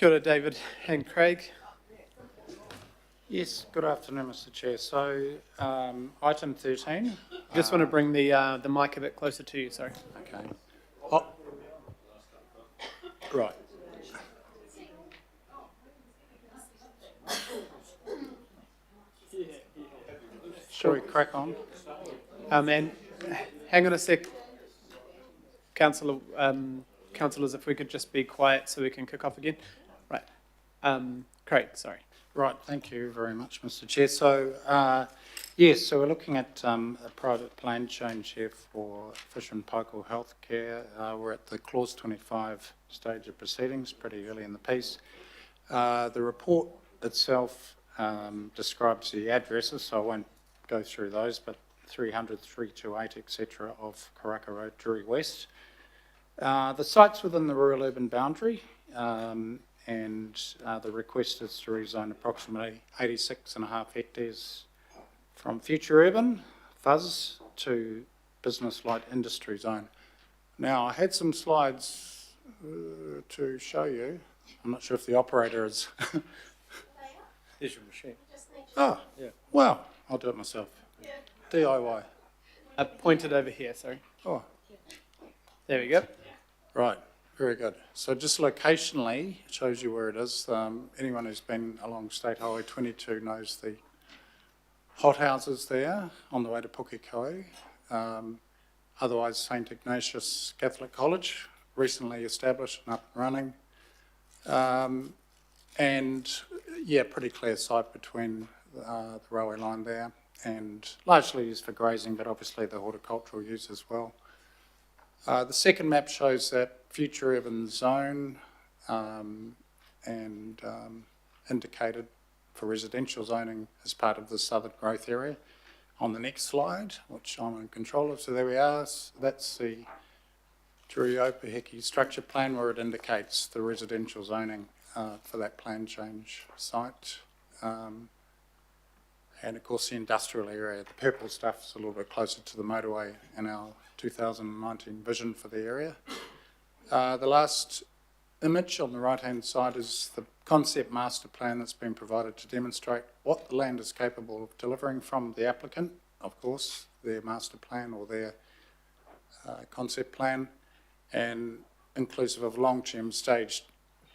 Kia ora, David and Craig. Yes, good afternoon, Mr. Chair. So, item 13. Just want to bring the mic a bit closer to you, sorry. Okay. Oh, right. Shall we crack on? And hang on a sec, councillors, if we could just be quiet so we can kick off again. Right. Craig, sorry. Right, thank you very much, Mr. Chair. So, yes, so we're looking at a private plan change here for Fisher and Paykel Healthcare. We're at the Clause 25 stage of proceedings, pretty early in the piece. The report itself describes the addresses, so I won't go through those, but 300, 328, etc. of Karaka Road, Drury West. The site's within the rural urban boundary, and the request is to rezone approximately 86.5 hectares from future urban fuzz to business light industry zone. Now, I had some slides to show you. I'm not sure if the operator is. There's your machine. Oh, yeah. Well, I'll do it myself. Yeah. DIY. Pointed over here, sorry. Oh. There we go. Right, very good. So just locationally, it shows you where it is. Anyone who's been along State Highway 22 knows the hothouses there on the way to Pukekohe. Otherwise, St Ignatius Catholic College, recently established and up and running. And yeah, pretty clear site between the railway line there, and largely used for grazing, but obviously the horticultural use as well. The second map shows that future urban zone and indicated for residential zoning as part of the southern growth area. On the next slide, which I'm in control of, so there we are. So that's the Drury-Opahiki structure plan where it indicates the residential zoning for that plan change site. And of course the industrial area, the purple stuff is a little bit closer to the motorway in our 2019 vision for the area. The last image on the right hand side is the concept master plan that's been provided to demonstrate what the land is capable of delivering from the applicant, of course, their master plan or their concept plan, and inclusive of long-term staged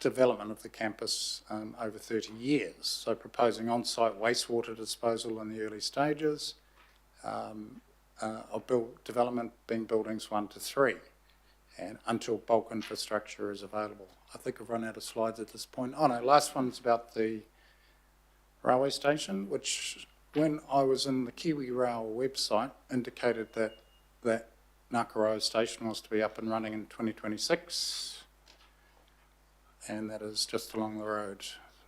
development of the campus over 30 years. So proposing on-site wastewater disposal in the early stages of development being buildings 1 to 3 and until bulk infrastructure is available. I think I've run out of slides at this point. Oh no, last one's about the railway station, which when I was in the Kiwi Rail website indicated that Ngākaro station was to be up and running in 2026. And that is just along the road,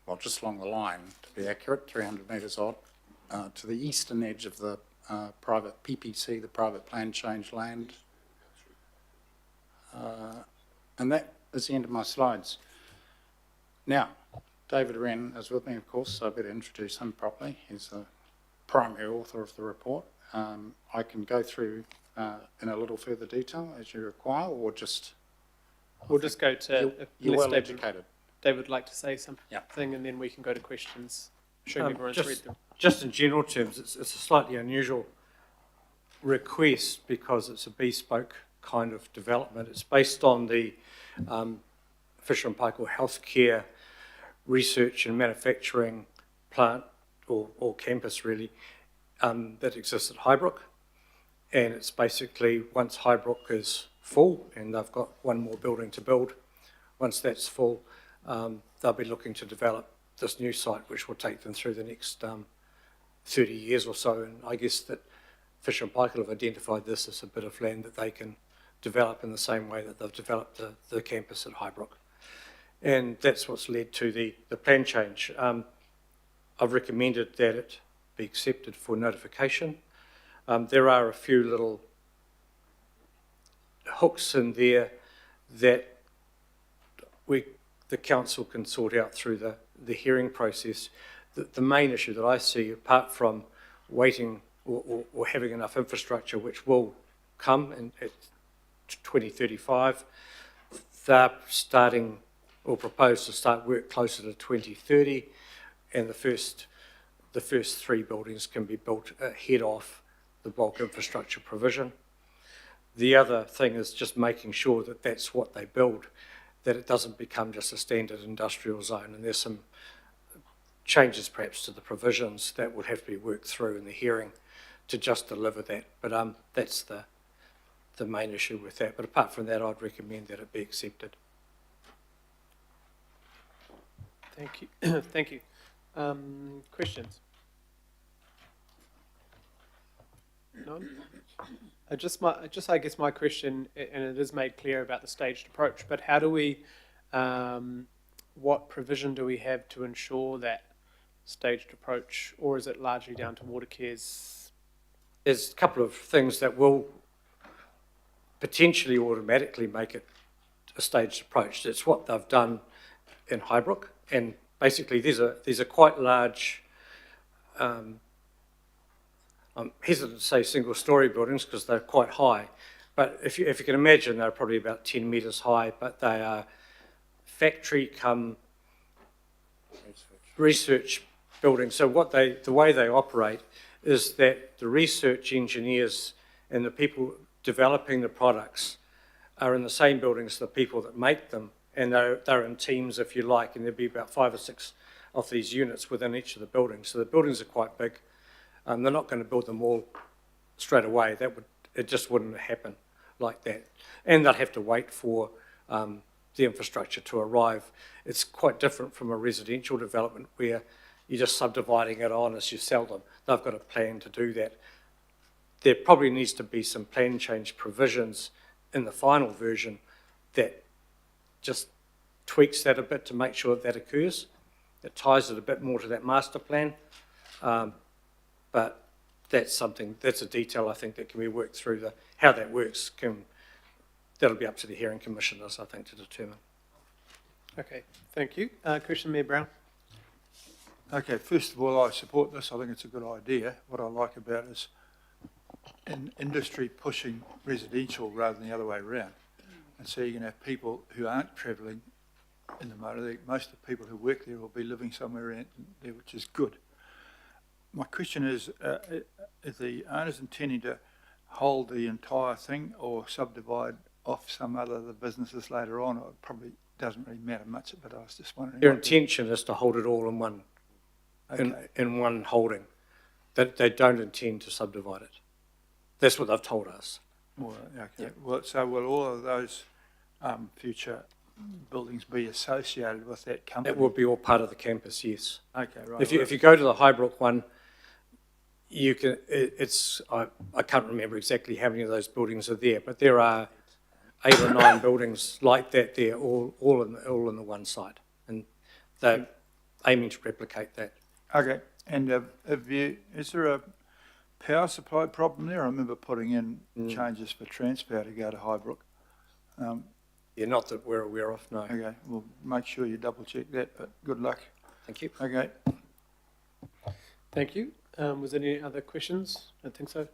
well, just along the line, to be accurate, 300 metres odd, to the eastern edge of the private PPC, the private plan change land. And that is the end of my slides. Now, David Wren is with me, of course, so I better introduce him properly. He's the primary author of the report. I can go through in a little further detail as you require, or just... We'll just go to... You're well educated. David would like to say something, Yep. and then we can go to questions. Showing everyone's read them. Just in general terms, it's a slightly unusual request because it's a bespoke kind of development. It's based on the Fisher and Paykel Healthcare research and manufacturing plant or campus really that exists at Highbrook, and it's basically once Highbrook is full and they've got one more building to build, once that's full they'll be looking to develop this new site which will take them through the next 30 years or so, and I guess that Fisher and Paykel have identified this as a bit of land that they can develop in the same way that they've developed the campus at Highbrook. And that's what's led to the plan change. I've recommended that it be accepted for notification. There are a few little hooks in there that the council can sort out through the hearing process. The main issue that I see, apart from waiting or having enough infrastructure, which will come in at 2035, they're starting or proposed to start work closer to 2030, and the first 3 buildings can be built ahead of the bulk infrastructure provision. The other thing is just making sure that that's what they build, that it doesn't become just a standard industrial zone, and there's some changes perhaps to the provisions that would have to be worked through in the hearing to just deliver that. But that's the main issue with that. But apart from that, I'd recommend that it be accepted. Thank you. Thank you. Questions? None? I guess my question, and it is made clear about the staged approach, but how do we, what provision do we have to ensure that staged approach, or is it largely down to Watercare's? There's a couple of things that will potentially automatically make it a staged approach. It's what they've done in Highbrook, and basically these are quite large, I'm hesitant to say single-storey buildings because they're quite high, but if you can imagine, they're probably about 10 metres high, but they are factory come research buildings. So the way they operate is that the research engineers and the people developing the products are in the same buildings as the people that make them, and they're in teams, if you like, and there'll be about 5 or 6 of these units within each of the buildings. So the buildings are quite big. They're not going to build them all straight away. It just wouldn't happen like that. And they'd have to wait for the infrastructure to arrive. It's quite different from a residential development where you're just subdividing it on as you sell them. They've got a plan to do that. There probably needs to be some plan change provisions in the final version that just tweaks that a bit to make sure that occurs. It ties it a bit more to that master plan. But that's a detail I think that can be worked through. How that works, that'll be up to the hearing commissioners, I think, to determine. Okay, thank you. Question, Mayor Brown. Okay, first of all, I support this. I think it's a good idea. What I like about it is industry pushing residential rather than the other way around. And so you're going to have people who aren't travelling in the motor. Most of the people who work there will be living somewhere around there, which is good. My question is the owners intending to hold the entire thing or subdivide off some other the businesses later on? It probably doesn't really matter much, but I was just wondering. Their intention is to hold it all in one, in one holding. They don't intend to subdivide it. That's what they've told us. Well, okay. Yeah. Well, so will all of those future buildings be associated with that company? It will be all part of the campus, yes. Okay, right. If you go to the Highbrook one, you can. I can't remember exactly how many of those buildings are there, but there are 8 or 9 buildings like that there, all in the one site, and they're aiming to replicate that. Okay, and is there a power supply problem there? I remember putting in changes for transpower to go to Highbrook. Yeah, not that we're aware of, no. Okay, we'll make sure you double check that, but good luck. Thank you. Okay. Thank you. Was there any other questions? I don't think so.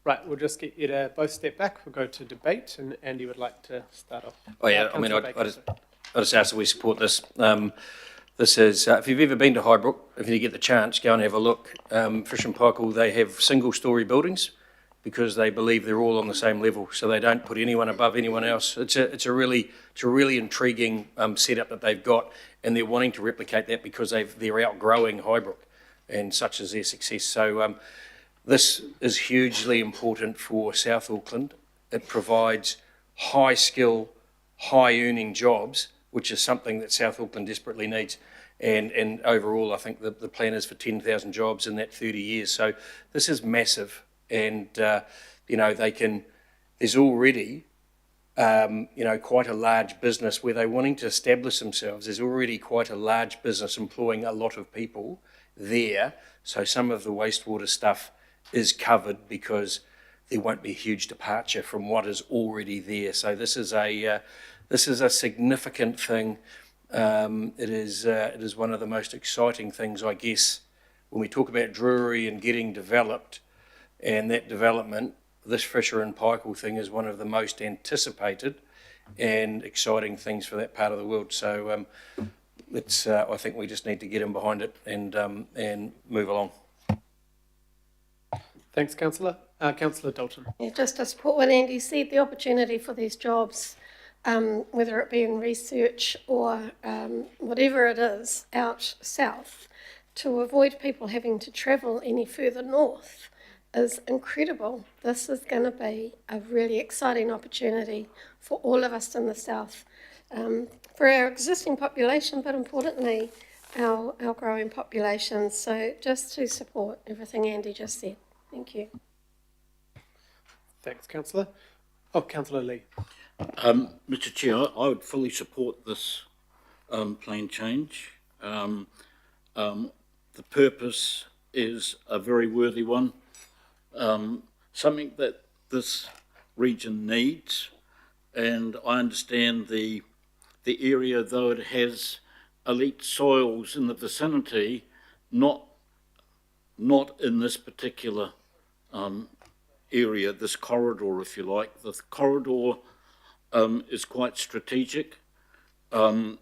Right, we'll just get you to both step back. We'll go to debate, and Andy would like to start off. Oh yeah, I mean, I just ask that we support this. This is, if you've ever been to Highbrook, if you get the chance, go and have a look. Fish and Paikel, they have single-storey buildings because they believe they're all on the same level, so they don't put anyone above anyone else. It's a really intriguing setup that they've got, and they're wanting to replicate that because they're outgrowing Highbrook, and such is their success. So this is hugely important for South Auckland. It provides high-skill, high-earning jobs, which is something that South Auckland desperately needs. And overall, I think the plan is for 10,000 jobs in that 30 years. So this is massive. And, there's already, quite a large business where they're wanting to establish themselves. There's already quite a large business employing a lot of people there. So some of the wastewater stuff is covered because there won't be a huge departure from what is already there. So this is a significant thing. It is one of the most exciting things, I guess, when we talk about Drury and getting developed, and that development, this Fisher and Paikel thing is one of the most anticipated, and exciting things for that part of the world. So I think we just need to get in behind it and move along. Thanks, Councillor. Councillor Dalton. Yeah, just to support what Andy said, the opportunity for these jobs, whether it be in research or whatever it is out south, to avoid people having to travel any further north is incredible. This is going to be a really exciting opportunity for all of us in the south, for our existing population, but importantly, our growing population. So just to support everything Andy just said. Thank you. Thanks, Councillor. Oh, Councillor Lee. Mr Chair, I would fully support this plan change. The purpose is a very worthy one, something that this region needs, and I understand the area, though it has elite soils in the vicinity, not in this particular area, this corridor, if you like. The corridor is quite strategic. It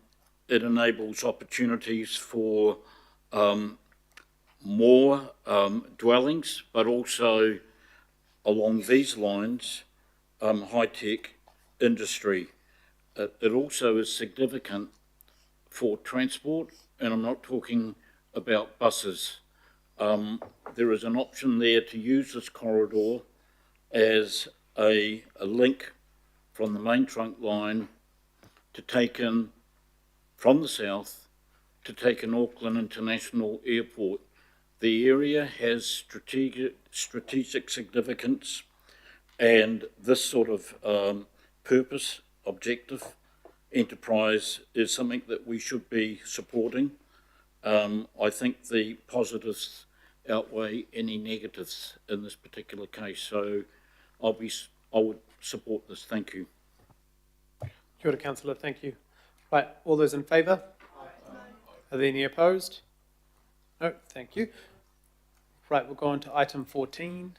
enables opportunities for more dwellings, but also along these lines, high-tech industry. It also is significant for transport, and I'm not talking about buses. There is an option there to use this corridor as a link from the main trunk line to take in from the south to take in Auckland International Airport. The area has strategic significance, and this sort of purpose, objective, enterprise is something that we should be supporting. I think the positives outweigh any negatives in this particular case, so I would support this. Thank you. Kia ora, Councillor. Thank you. Right, all those in favour? Are there any opposed? No, thank you. Right, we'll go on to item 14.